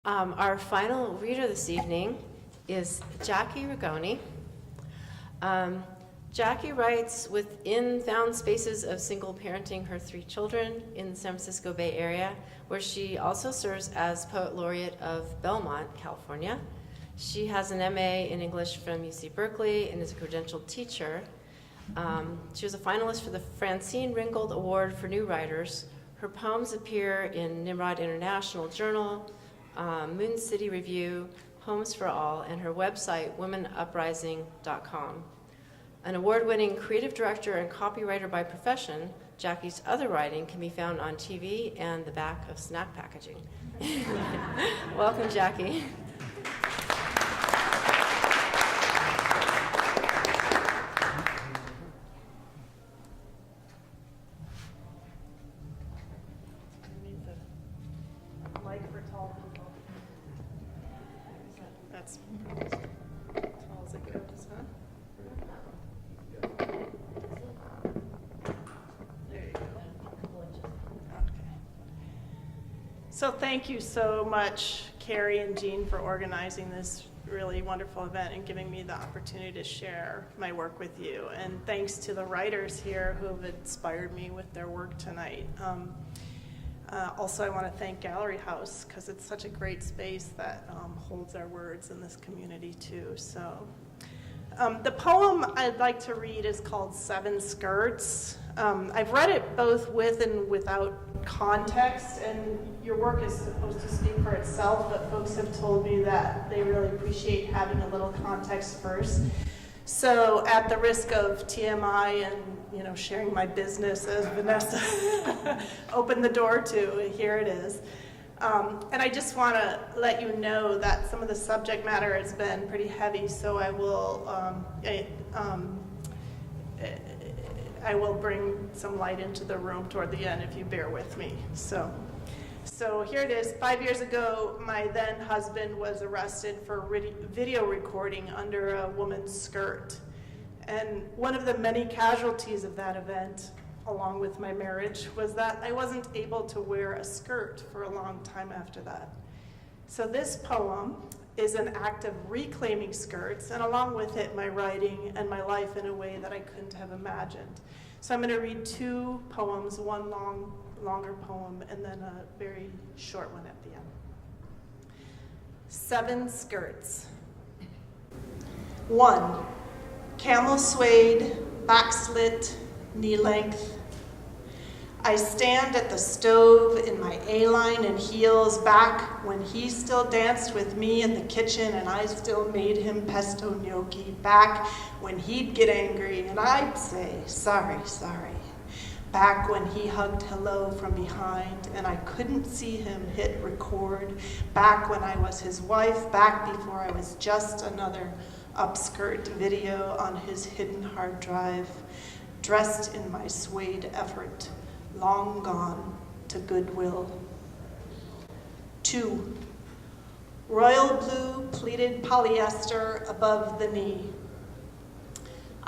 Our final reader this evening is Jacki Rigoni. Jacki writes within found spaces of single parenting her 3 children in the San Francisco Bay Area, where she also serves as Poet Laureate of Belmont, California. She has an MA in English from UC Berkeley and is a credentialed teacher. She was a finalist for the Francine Ringgold Award for New Writers. Her poems appear in Nimrod International Journal, Moon City Review, Homes for All, and her website, womenuprising.com. An award-winning creative director and copywriter by profession, Jacki's other writing can be found on TV and the back of snack packaging. Welcome, Jacki. That's as tall as it goes, huh? There you go. Okay. So thank you so much, Carrie and Jean, for organizing this really wonderful event and giving me the opportunity to share my work with you. And thanks to the writers here who have inspired me with their work tonight. Also, I want to thank Gallery House because it's such a great space that holds our words in this community too. So, the poem I'd like to read is called 7 Skirts. I've read it both with and without context, and your work is supposed to speak for itself, but folks have told me that they really appreciate having a little context first. So at the risk of TMI and sharing my business as Vanessa opened the door to, here it is. And I just want to let you know that some of the subject matter has been pretty heavy, so I will bring some light into the room toward the end if you bear with me. So here it is. 5 years ago, my then husband was arrested for video recording under a woman's skirt. And one of the many casualties of that event, along with my marriage, was that I wasn't able to wear a skirt for a long time after that. So this poem is an act of reclaiming skirts, and along with it, my writing and my life in a way that I couldn't have imagined. So I'm going to read 2 poems, one longer poem, and then a very short one at the end. 7 Skirts. 1. Camel suede, back slit, knee length. I stand at the stove in my A-line and heels back when he still danced with me in the kitchen and I still made him pesto gnocchi, back when he'd get angry and I'd say, sorry, sorry. Back when he hugged hello from behind and I couldn't see him hit record. Back when I was his wife, back before I was just another upskirt video on his hidden hard drive. Dressed in my suede effort, long gone to Goodwill. 2. Royal blue pleated polyester above the knee.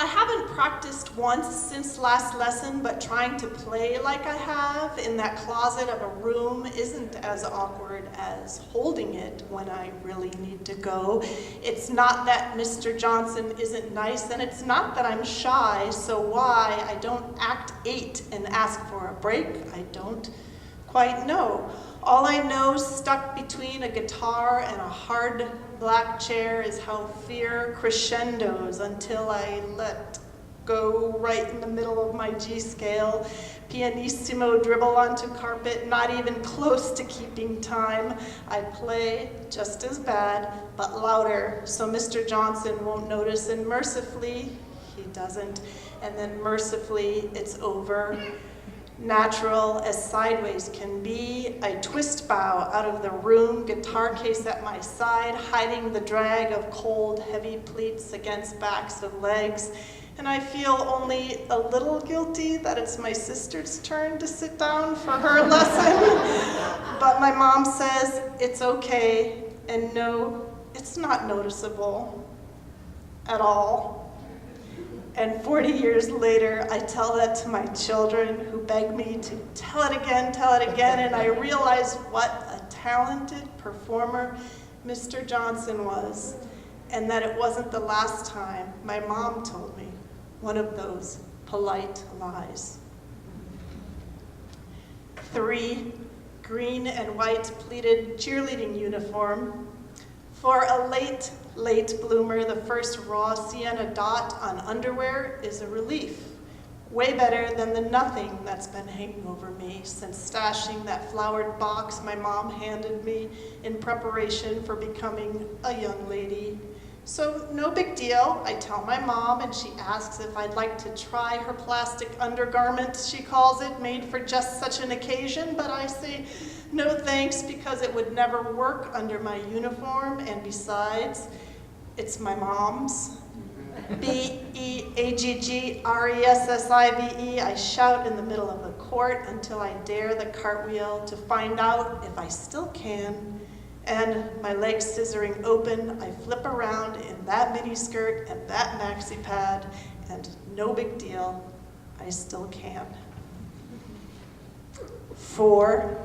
I haven't practiced once since last lesson, but trying to play like I have in that closet of a room isn't as awkward as holding it when I really need to go. It's not that Mr. Johnson isn't nice, and it's not that I'm shy, so why I don't act 8 and ask for a break, I don't quite know. All I know, stuck between a guitar and a hard black chair, is how fear crescendos until I let go right in the middle of my G scale. Pianissimo dribble onto carpet, not even close to keeping time. I play just as bad, but louder, so Mr. Johnson won't notice, and mercifully, he doesn't. And then mercifully, it's over. Natural as sideways can be, I twist bow out of the room, guitar case at my side, hiding the drag of cold, heavy pleats against backs of legs. And I feel only a little guilty that it's my sister's turn to sit down for her lesson. But my mom says it's okay, and no, it's not noticeable at all. And 40 years later, I tell that to my children who beg me to tell it again, and I realize what a talented performer Mr. Johnson was, and that it wasn't the last time my mom told me one of those polite lies. 3, green and white pleated cheerleading uniform. For a late, late bloomer, the first raw sienna dot on underwear is a relief. Way better than the nothing that's been hanging over me since stashing that flowered box my mom handed me in preparation for becoming a young lady. So no big deal, I tell my mom, and she asks if I'd like to try her plastic undergarment, she calls it, made for just such an occasion, but I say no thanks because it would never work under my uniform, and besides, it's my mom's. Beaggressive, I shout in the middle of the court until I dare the cartwheel to find out if I still can. And my legs scissoring open, I flip around in that miniskirt and that maxi pad, and no big deal, I still can. 4,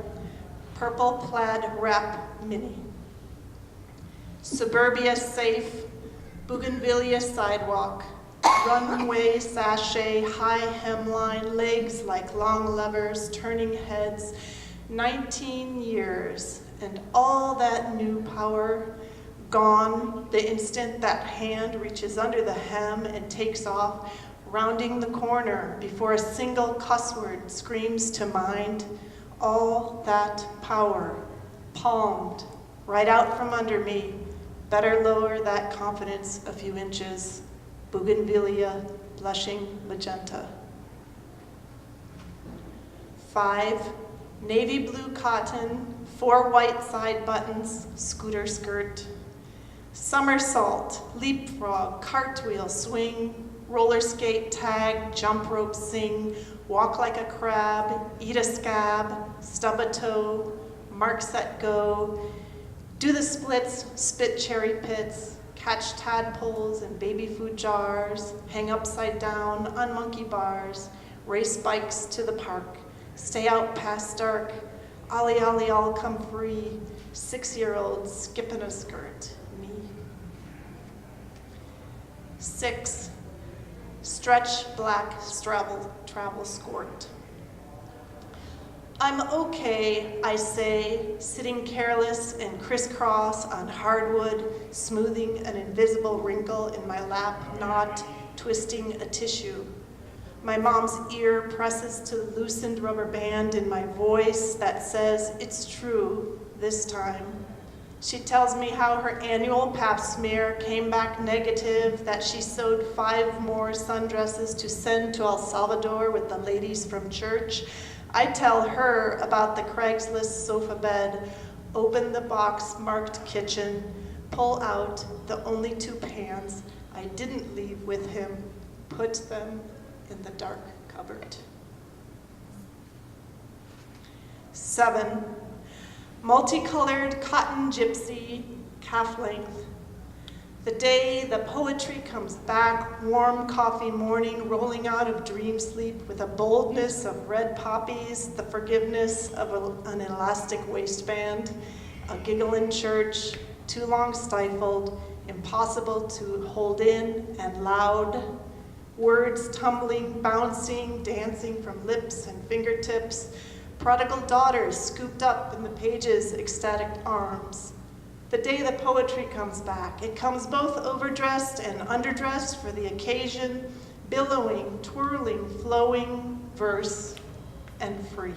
purple plaid wrap mini. Suburbia safe, bougainvillea sidewalk, runway sachet, high hemline, legs like long levers, turning heads, 19 years, and all that new power gone the instant that hand reaches under the hem and takes off, rounding the corner before a single cuss word screams to mind. All that power, palmed right out from under me. Better lower that confidence a few inches. Bougainvillea, blushing magenta. 5, navy blue cotton, 4 white side buttons, scooter skirt. Somersault, leapfrog, cartwheel, swing, roller skate, tag, jump rope, sing, walk like a crab, eat a scab, stub a toe, mark, set, go, do the splits, spit cherry pits, catch tadpoles in baby food jars, hang upside down on monkey bars, race bikes to the park, stay out past dark, ollie ollie all come free, 6-year-old skipping a skirt, me. 6, stretch black travel skirt. I'm okay, I say, sitting careless and crisscross on hardwood, smoothing an invisible wrinkle in my lap, not twisting a tissue. My mom's ear presses to the loosened rubber band in my voice that says, it's true, this time. She tells me how her annual pap smear came back negative, that she sewed 5 more sundresses to send to El Salvador with the ladies from church. I tell her about the Craigslist sofa bed, open the box marked kitchen, pull out the only 2 pans I didn't leave with him, put them in the dark cupboard. 7, multicolored cotton gypsy, calf length. The day the poetry comes back, warm coffee morning, rolling out of dream sleep with a boldness of red poppies, the forgiveness of an elastic waistband, a giggle in church, too long stifled, impossible to hold in, and loud. Words tumbling, bouncing, dancing from lips and fingertips. Prodigal daughters scooped up in the page's ecstatic arms. The day the poetry comes back, it comes both overdressed and underdressed for the occasion, billowing, twirling, flowing, verse, and free.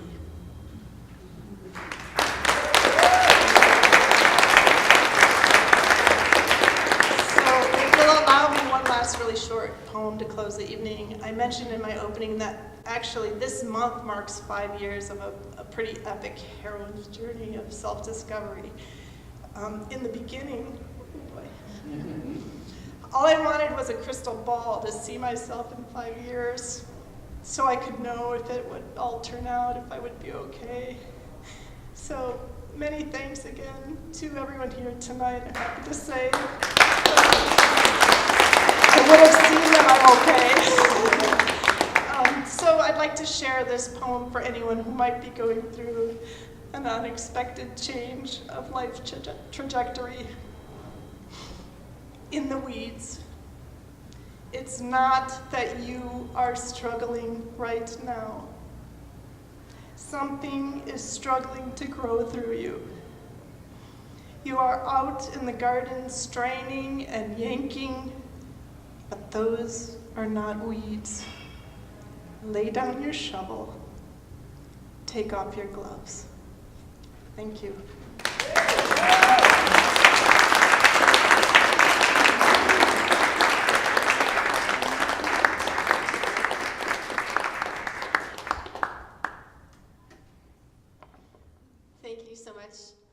Really short poem to close the evening. I mentioned in my opening that actually this month marks 5 years of a pretty epic heroine's journey of self-discovery. In the beginning, all I wanted was a crystal ball to see myself in 5 years so I could know if it would all turn out, if I would be okay. So many thanks again to everyone here tonight. I'm happy to say I would have seen them, I'm okay. So I'd like to share this poem for anyone who might be going through an unexpected change of life trajectory in the weeds. It's not that you are struggling right now. Something is struggling to grow through you. You are out in the garden straining and yanking, but those are not weeds. Lay down your shovel. Take off your gloves. Thank you. Thank you so much.